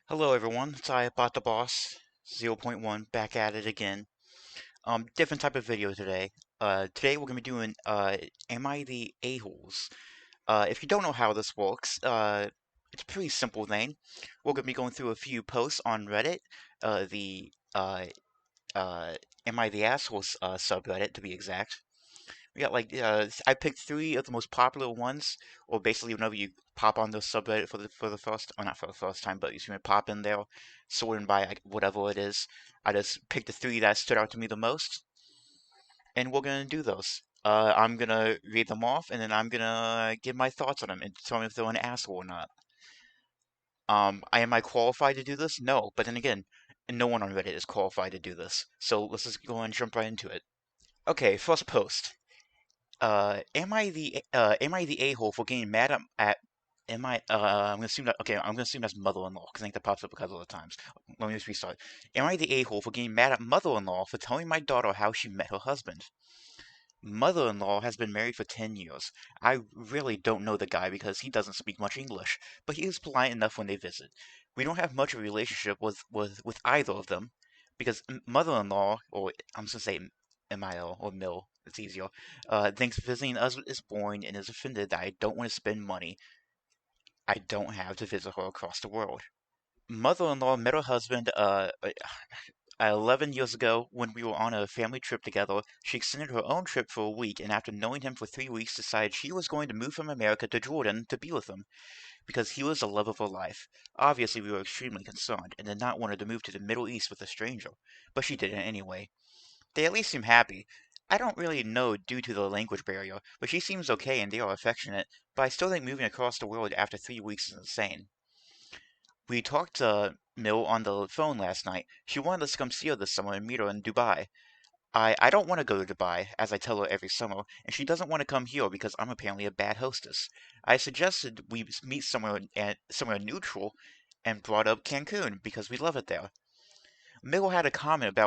Hello everyone, it's I, Bot the Boss, zero point 0.1, back at it again. Different type of video today. Today we're gonna be doing, Am I the A-holes? If you don't know how this works, it's a pretty simple thing. We're gonna be going through a few posts on Reddit, the, Am I the Assholes, subreddit to be exact. We got I picked three of the most popular ones, or basically whenever you pop on the subreddit for the first, or not for the first time, but you see me pop in there, sorting by whatever it is. I just picked the three that stood out to me the most, and we're gonna do those. I'm gonna read them off, and then I'm gonna give my thoughts on them and tell me if they're an asshole or not. Am I qualified to do this? No, but then again, no one on Reddit is qualified to do this. So let's just go and jump right into it. Okay, first post. Am I the a-hole for getting mad at am I I'm gonna assume that okay, I'm gonna assume that's mother-in-law because I think that pops up a couple of times. Let me just restart. Am I the a-hole for getting mad at mother-in-law for telling my daughter how she met her husband? Mother-in-law has been married for 10 years. I really don't know the guy because he doesn't speak much English, but he is polite enough when they visit. We don't have much of a relationship with either of them because mother-in-law, or I'm just gonna say MIL or Mill, it's easier, thinks visiting us is boring and is offended that I don't want to spend money I don't have to visit her across the world. Mother-in-law met her husband 11 years ago, when we were on a family trip together. She extended her own trip for a week, and after knowing him for 3 weeks, decided she was going to move from America to Jordan to be with him, because he was the love of her life. Obviously, we were extremely concerned, and did not want her to move to the Middle East with a stranger, but she did it anyway. They at least seem happy. I don't really know due to the language barrier, but she seems okay and they are affectionate, but I still think moving across the world after 3 weeks is insane. We talked to Mill on the phone last night. She wanted us to come see her this summer and meet her in Dubai. I don't want to go to Dubai, as I tell her every summer, and she doesn't want to come here because I'm apparently a bad hostess. I suggested we meet somewhere neutral, and brought up Cancun because we love it there. Mill had a comment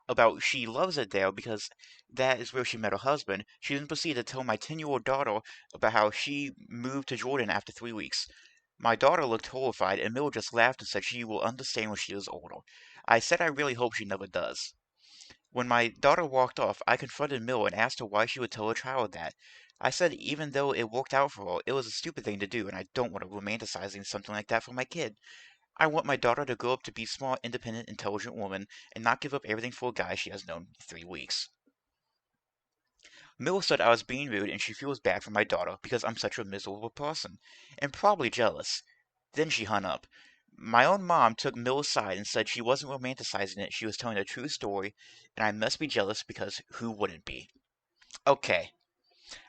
about she loves it there because that is where she met her husband. She then proceeded to tell my 10-year-old daughter about how she moved to Jordan after 3 weeks. My daughter looked horrified, and Mill just laughed and said she will understand when she is older. I said I really hope she never does. When my daughter walked off, I confronted Mill and asked her why she would tell her child that. I said even though it worked out for her, it was a stupid thing to do, and I don't want to romanticizing something like that for my kid. I want my daughter to grow up to be a smart, independent, intelligent woman and not give up everything for a guy she has known 3 weeks. Mill said I was being rude and she feels bad for my daughter because I'm such a miserable person, and probably jealous. Then she hung up. My own mom took Mill aside and said she wasn't romanticizing it, she was telling a true story, and I must be jealous because who wouldn't be? Okay,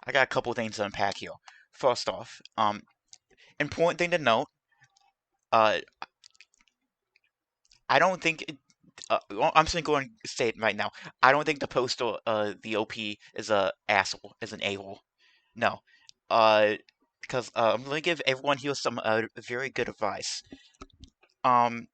I got a couple things to unpack here. First off, important thing to note, uh, I don't think well, I'm just going to say it right now. I don't think the postal, the OP is a asshole, is an a-hole. No, uh, because I'm going to give everyone here some very good advice. Um,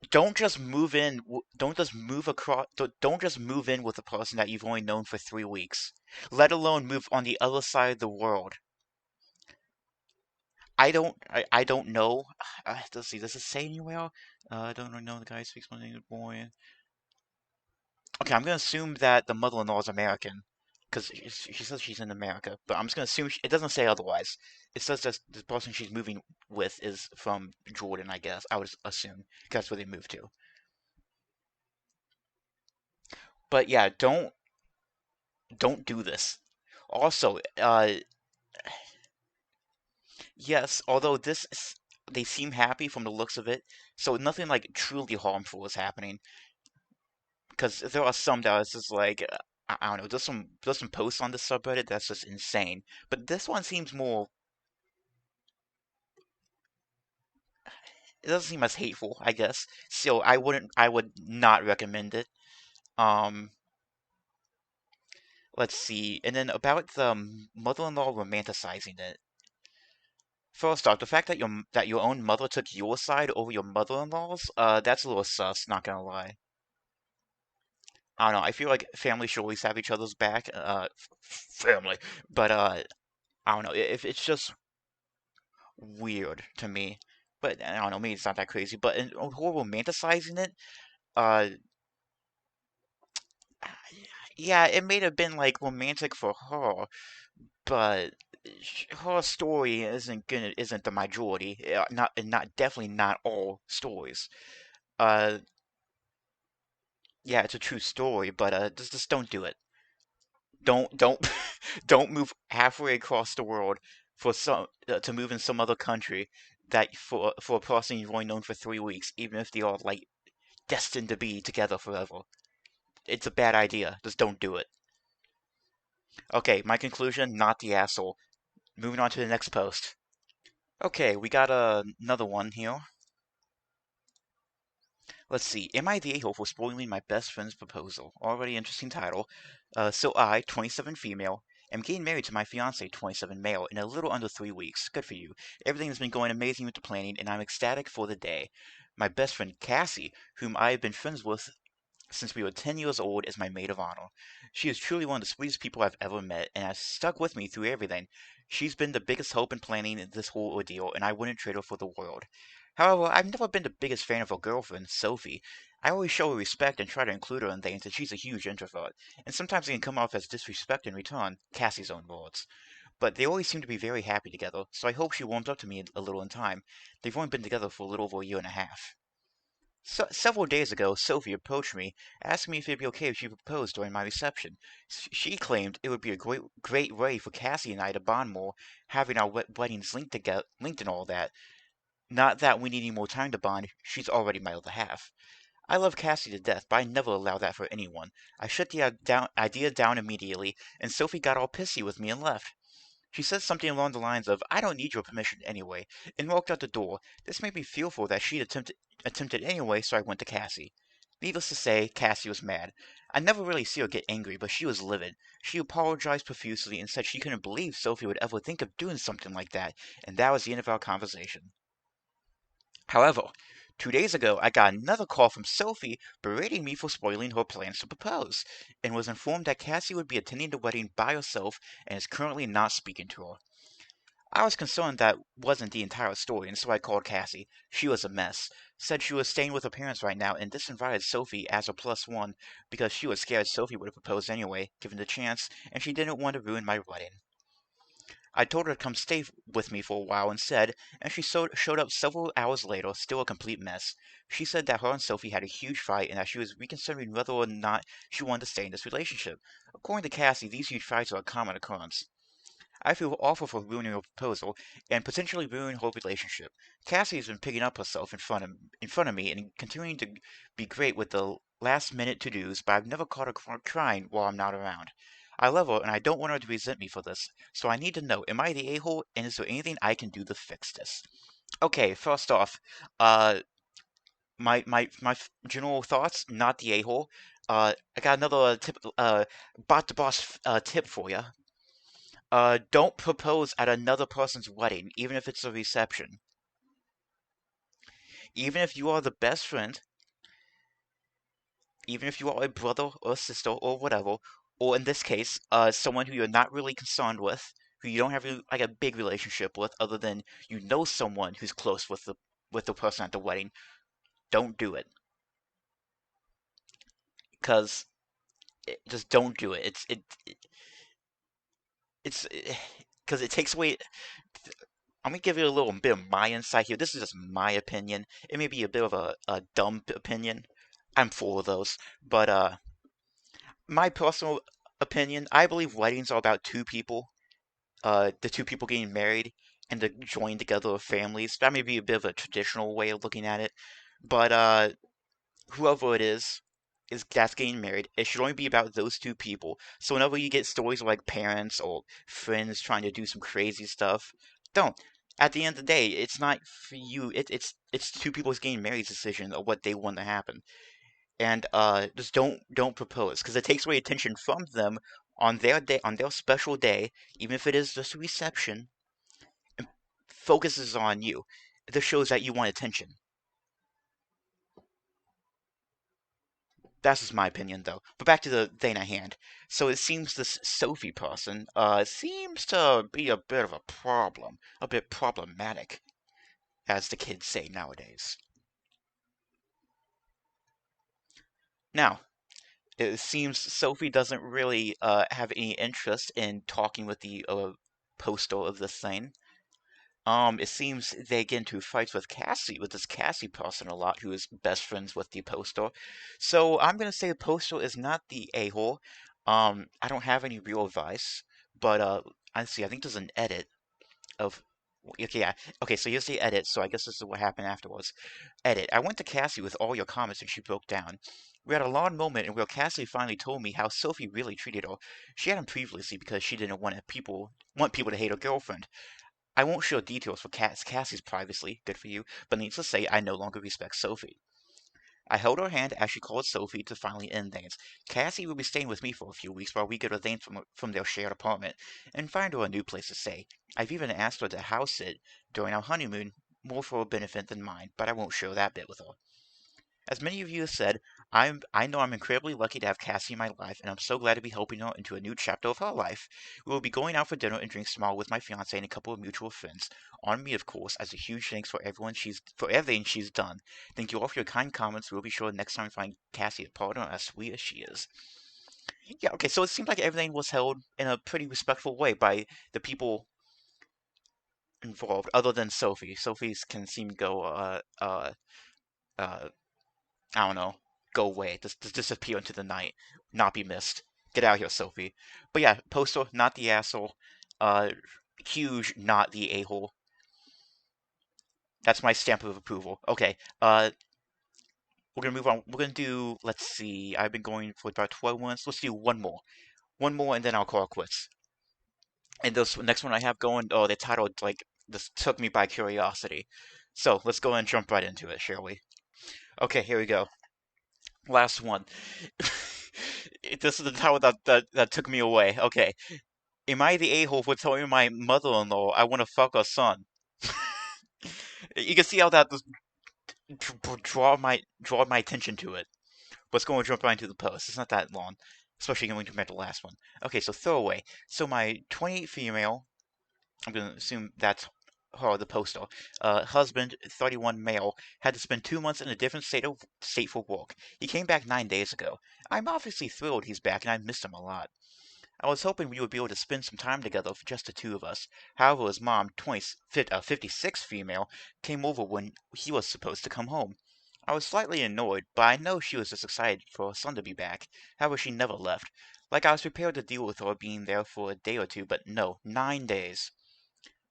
don't just move in. Don't just move across. Don't just move in with a person that you've only known for 3 weeks. Let alone move on the other side of the world. I don't know. Let's see. Does it say anywhere? I don't really know the guy who speaks my name, boy. Okay, I'm gonna assume that the mother-in-law is American, because she says she's in America. But I'm just gonna assume it doesn't say otherwise. It says that the person she's moving with is from Jordan, I guess. I would assume 'cause that's where they moved to. But yeah, don't do this. Also, yes, although they seem happy from the looks of it, so nothing like truly harmful is happening. Because there are some that is just like I don't know. There's some posts on the subreddit that's just insane. But this one seems more. It doesn't seem as hateful, I guess. So I would not recommend it. Um, let's see. And then about the mother-in-law romanticizing it. First off, the fact that your own mother took your side over your mother-in-law's, that's a little sus, not gonna lie. I don't know. I feel like family should always have each other's back. Family, but I don't know. If it's just weird to me. but I don't know, maybe it's not that crazy. But in whole romanticizing it, uh, yeah, it may have been like romantic for her, but her story isn't the majority. Not definitely not all stories. Uh, yeah, it's a true story, but just don't do it. Don't don't move halfway across the world for some to move in some other country that for a person you've only known for 3 weeks, even if they are like destined to be together forever. It's a bad idea. Just don't do it. Okay, my conclusion: not the asshole. Moving on to the next post. Okay, we got another one here. Let's see. Am I the a-hole for spoiling my best friend's proposal? Already interesting title. So I, 27 female, am getting married to my fiance, 27 male, in a little under 3 weeks. Good for you. Everything has been going amazing with the planning, and I'm ecstatic for the day. My best friend Cassie, whom I have been friends with since we were 10 years old, is my maid of honor. She is truly one of the sweetest people I've ever met, and has stuck with me through everything. She's been the biggest help in planning this whole ordeal, and I wouldn't trade her for the world. However, I've never been the biggest fan of her girlfriend, Sophie. I always show her respect and try to include her in things, and she's a huge introvert, and sometimes it can come off as disrespect in return, Cassie's own words. But they always seem to be very happy together, so I hope she warms up to me a little in time. They've only been together for a little over a year and a half. Several days ago, Sophie approached me, asking me if it'd be okay if she proposed during my reception. She claimed it would be a great way for Cassie and I to bond more, having our weddings linked together, linked and all that. Not that we need any more time to bond. She's already my other half. I love Cassie to death, but I never allow that for anyone. I shut the idea down immediately, and Sophie got all pissy with me and left. She said something along the lines of, "I don't need your permission anyway," and walked out the door. This made me fearful that she'd attempted anyway, so I went to Cassie. Needless to say, Cassie was mad. I never really see her get angry, but she was livid. She apologized profusely and said she couldn't believe Sophie would ever think of doing something like that, and that was the end of our conversation. However, 2 days ago I got another call from Sophie berating me for spoiling her plans to propose, and was informed that Cassie would be attending the wedding by herself and is currently not speaking to her. I was concerned that wasn't the entire story, and so I called Cassie. She was a mess. Said she was staying with her parents right now and disinvited Sophie as a plus one because she was scared Sophie would have proposed anyway, given the chance, and she didn't want to ruin my wedding. I told her to come stay with me for a while instead, and she showed up several hours later, still a complete mess. She said that her and Sophie had a huge fight and that she was reconsidering whether or not she wanted to stay in this relationship. According to Cassie, these huge fights are a common occurrence. I feel awful for ruining her proposal and potentially ruining her relationship. Cassie has been picking up herself in front of me and continuing to be great with the last minute to dos, but I've never caught her crying while I'm not around. I love her and I don't want her to resent me for this, so I need to know, am I the a-hole and is there anything I can do to fix this? Okay, first off, uh, my general thoughts, not the a-hole. I got another tip, bot to boss tip for you. Don't propose at another person's wedding, even if it's a reception. Even if you are the best friend, even if you are a brother or sister or whatever, or in this case, someone who you're not really concerned with, who you don't have like a big relationship with, other than you know someone who's close with the person at the wedding, don't do it. Cause just don't do it. It's because it takes away. I'm gonna give you a little bit of my insight here. This is just my opinion. It may be a bit of a dumb opinion. I'm full of those. But my personal opinion, I believe weddings are about two people. The two people getting married and to join together with families. That may be a bit of a traditional way of looking at it. But whoever it is that's getting married. It should only be about those two people. So whenever you get stories of like parents or friends trying to do some crazy stuff, don't. At the end of the day, it's not for you. It's two people's getting married decision of what they want to happen, and just don't propose because it takes away attention from them on their day, on their special day, even if it is just a reception, and focuses on you. This shows that you want attention. That's just my opinion, though. But back to the thing at hand. So it seems this Sophie person seems to be a bit of a problem, a bit problematic. as the kids say nowadays. Now, it seems Sophie doesn't really have any interest in talking with the postal of this thing. It seems they get into fights with this Cassie person a lot, who is best friends with the postal. So I'm gonna say the postal is not the a-hole. I don't have any real advice, but I see. I think there's an edit of. Okay, yeah. Okay, so here's the edit. So I guess this is what happened afterwards. Edit. I went to Cassie with all your comments and she broke down. We had a long moment and where Cassie finally told me how Sophie really treated her. She hadn't previously because she didn't want people to hate her girlfriend. I won't share details for Cassie's privacy, good for you, but needless to say, I no longer respect Sophie. I held her hand as she called Sophie to finally end things. Cassie will be staying with me for a few weeks while we get her things from their shared apartment and find her a new place to stay. I've even asked her to house sit during our honeymoon, more for her benefit than mine, but I won't share that bit with her. As many of you have said, I know I'm incredibly lucky to have Cassie in my life, and I'm so glad to be helping her into a new chapter of her life. We will be going out for dinner and drinks tomorrow with my fiance and a couple of mutual friends. On me, of course, as a huge thanks for everything she's done. Thank you all for your kind comments. We'll be sure next time to find Cassie a partner as sweet as she is. Yeah, okay, so it seems like everything was held in a pretty respectful way by the people involved, other than Sophie. Sophie's can seem to go uh I don't know, go away, just disappear into the night, not be missed. Get out of here, Sophie. But yeah, Postal, not the asshole. Uh, Huge, not the a-hole. That's my stamp of approval. Okay, we're gonna move on. We're gonna do, let's see, I've been going for about 12 minutes. Let's do one more. One more, and then I'll call it quits. And this next one I have going, oh, the title, like, this took me by curiosity. So let's go and jump right into it, shall we? Okay, here we go. Last one. This is the title that took me away. Okay. Am I the a-hole for telling my mother-in-law I want to fuck her son? You can see how that just draw my attention to it. Let's go and jump right into the post. It's not that long, especially when we compare to the last one. Okay, so throwaway. So my 28 female, I'm gonna assume that's her, the poster, husband, 31 male, had to spend 2 months in a different state for work. He came back 9 days ago. I'm obviously thrilled he's back, and I missed him a lot. I was hoping we would be able to spend some time together for just the two of us. However, his mom, 56 female, came over when he was supposed to come home. I was slightly annoyed, but I know she was just excited for her son to be back. However, she never left. Like I was prepared to deal with her being there for a day or two, but no, 9 days.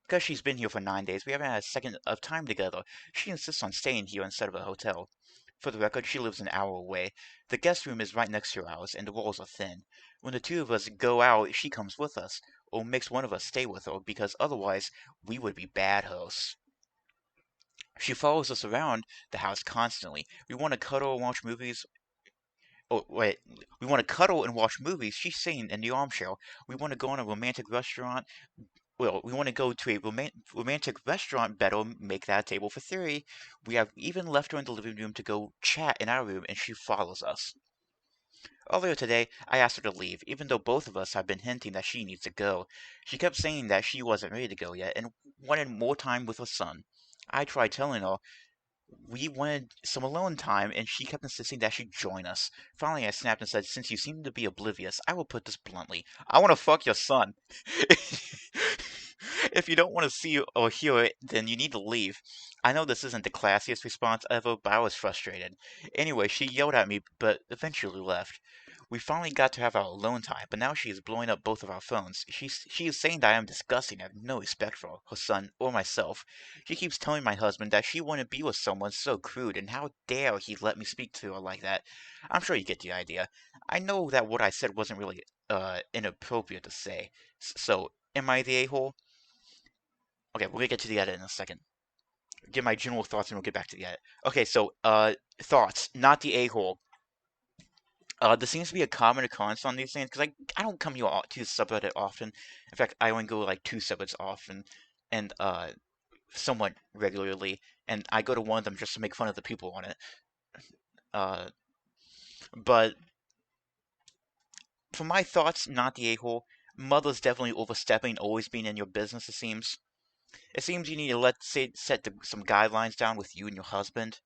Because she's been here for 9 days, we haven't had a second of time together. She insists on staying here instead of a hotel. For the record, she lives an hour away. The guest room is right next to ours, and the walls are thin. When the two of us go out, she comes with us, or makes one of us stay with her, because otherwise we would be bad hosts. She follows us around the house constantly. We want to cuddle and watch movies. Oh, wait. We want to cuddle and watch movies. She's sitting in the armchair. We want to go on a romantic restaurant. Well, we want to go to a romantic restaurant, better make that a table for three. We have even left her in the living room to go chat in our room, and she follows us. Earlier today, I asked her to leave, even though both of us have been hinting that she needs to go. She kept saying that she wasn't ready to go yet and wanted more time with her son. I tried telling her we wanted some alone time, and she kept insisting that she join us. Finally, I snapped and said, "Since you seem to be oblivious, I will put this bluntly. I want to fuck your son. If you don't want to see or hear it, then you need to leave." I know this isn't the classiest response ever, but I was frustrated. Anyway, she yelled at me, but eventually left. We finally got to have our alone time, but now she is blowing up both of our phones. She is saying that I am disgusting and have no respect for her son or myself. She keeps telling my husband that she wouldn't be with someone so crude, and how dare he let me speak to her like that. I'm sure you get the idea. I know that what I said wasn't really inappropriate to say. So, am I the a-hole? Okay, we're gonna get to the edit in a second. Get my general thoughts and we'll get back to the edit. Okay, so thoughts, not the a-hole. There seems to be a common occurrence on these things because I don't come here to the subreddit often. In fact, I only go like two subreddits often, and somewhat regularly. And I go to one of them just to make fun of the people on it. Uh, but for my thoughts, not the a-hole. Mother's definitely overstepping, always being in your business. It seems. It seems you need to set some guidelines down with you and your husband,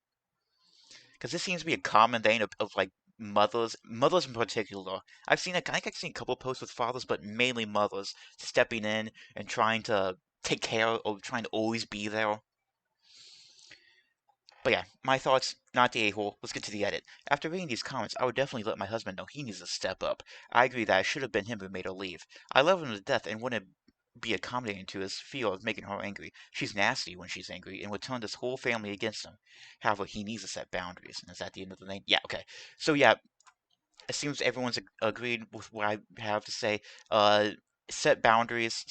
because this seems to be a common thing of like mothers in particular. I think I've seen a couple posts with fathers, but mainly mothers stepping in and trying to take care of, trying to always be there. But yeah, my thoughts, not the a-hole. Let's get to the edit. After reading these comments, I would definitely let my husband know he needs to step up. I agree that it should have been him who made her leave. I love him to death and wouldn't be accommodating to his feel of making her angry. She's nasty when she's angry and would turn this whole family against him. However, he needs to set boundaries. And is that the end of the name? Yeah, okay. So yeah, it seems everyone's agreed with what I have to say. Uh, Set boundaries.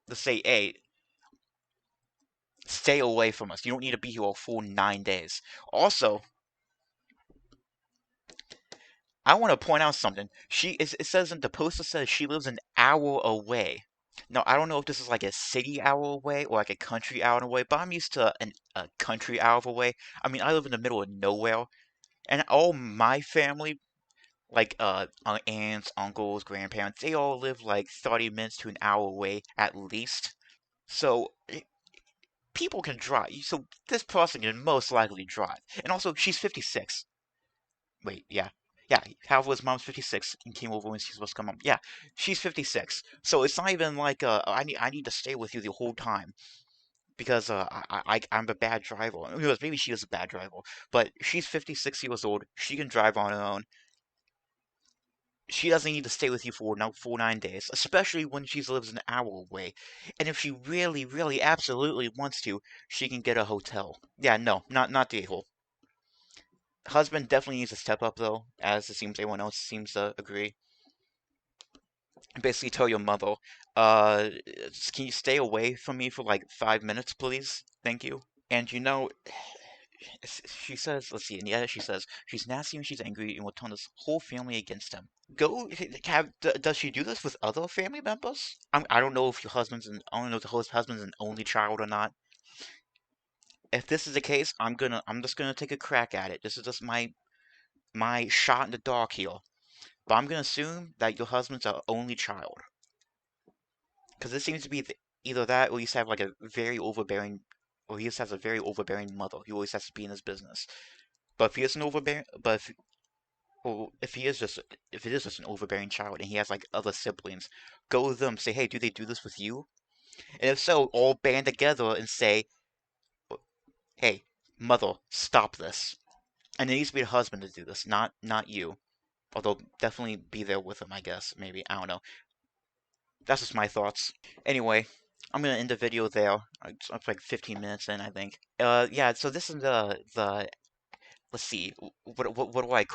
Let's say, hey, stay away from us. You don't need to be here a full 9 days. Also, I want to point out something. It says in the poster says she lives an hour away. Now, I don't know if this is like a city hour away or like a country hour away, but I'm used to a country hour away. I mean, I live in the middle of nowhere, and all my family, like aunts, uncles, grandparents, they all live like 30 minutes to an hour away at least. So people can drive. So this person can most likely drive. And also, she's 56. Wait, yeah. Yeah, Halvo's mom's 56 and came over when she was supposed to come home. Yeah, she's 56. So it's not even like I need to stay with you the whole time because I'm a bad driver. Maybe she is a bad driver, but she's 56 years old. She can drive on her own. She doesn't need to stay with you for no full 9 days, especially when she lives an hour away. And if she really, really, absolutely wants to, she can get a hotel. Yeah, no, not the a-hole. Husband definitely needs to step up though, as it seems everyone else seems to agree. Basically tell your mother, uh, can you stay away from me for like 5 minutes, please? Thank you. And she says, let's see, in the edit she says, she's nasty when she's angry and will turn this whole family against him. Does she do this with other family members? I don't know if I don't know if the husband's an only child or not. If this is the case, I'm just gonna take a crack at it. This is just my shot in the dark here. But I'm gonna assume that your husband's our only child. Because it seems to be either that or you have like a very overbearing, or he just has a very overbearing mother. He always has to be in his business. But if he is an overbearing, but if, or if it is just an overbearing child and he has like other siblings, go with them. Say, hey, do they do this with you? And if so, all band together and say, hey, mother, stop this. And it needs to be the husband to do this, not you. Although definitely be there with him, I guess. Maybe I don't know. That's just my thoughts. Anyway, I'm gonna end the video there. It's like 15 minutes in, I think. Yeah. So this is the let's see. What do I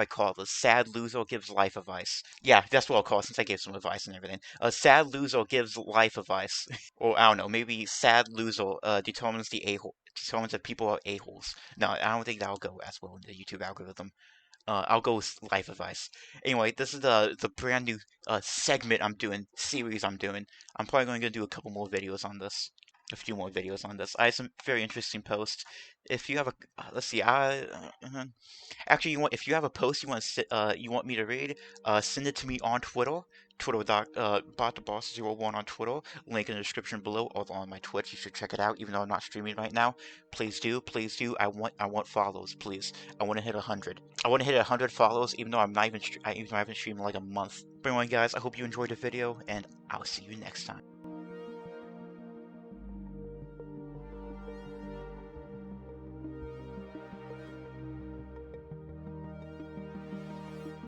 call this? Sad loser gives life advice. Yeah, that's what I'll call it since I gave some advice and everything. A sad loser gives life advice, or I don't know. Maybe sad loser determines the a-hole. Determines that people are a-holes. No, I don't think that'll go as well in the YouTube algorithm. I'll go with life advice. Anyway, this is the brand new segment I'm doing, series I'm doing. I'm probably going to do a couple more videos on this, a few more videos on this. I have some very interesting posts. If you have a, let's see, actually, if you have a post you want me to read, send it to me on Twitter. Bottheboss01 on Twitter. Link in the description below, or on my Twitch. You should check it out, even though I'm not streaming right now. Please do, please do. I want follows, please. I want to hit 100. I want to hit 100 follows, even though I'm not even, even though I haven't streamed in like a month. But anyway, guys, I hope you enjoyed the video, and I'll see you next time.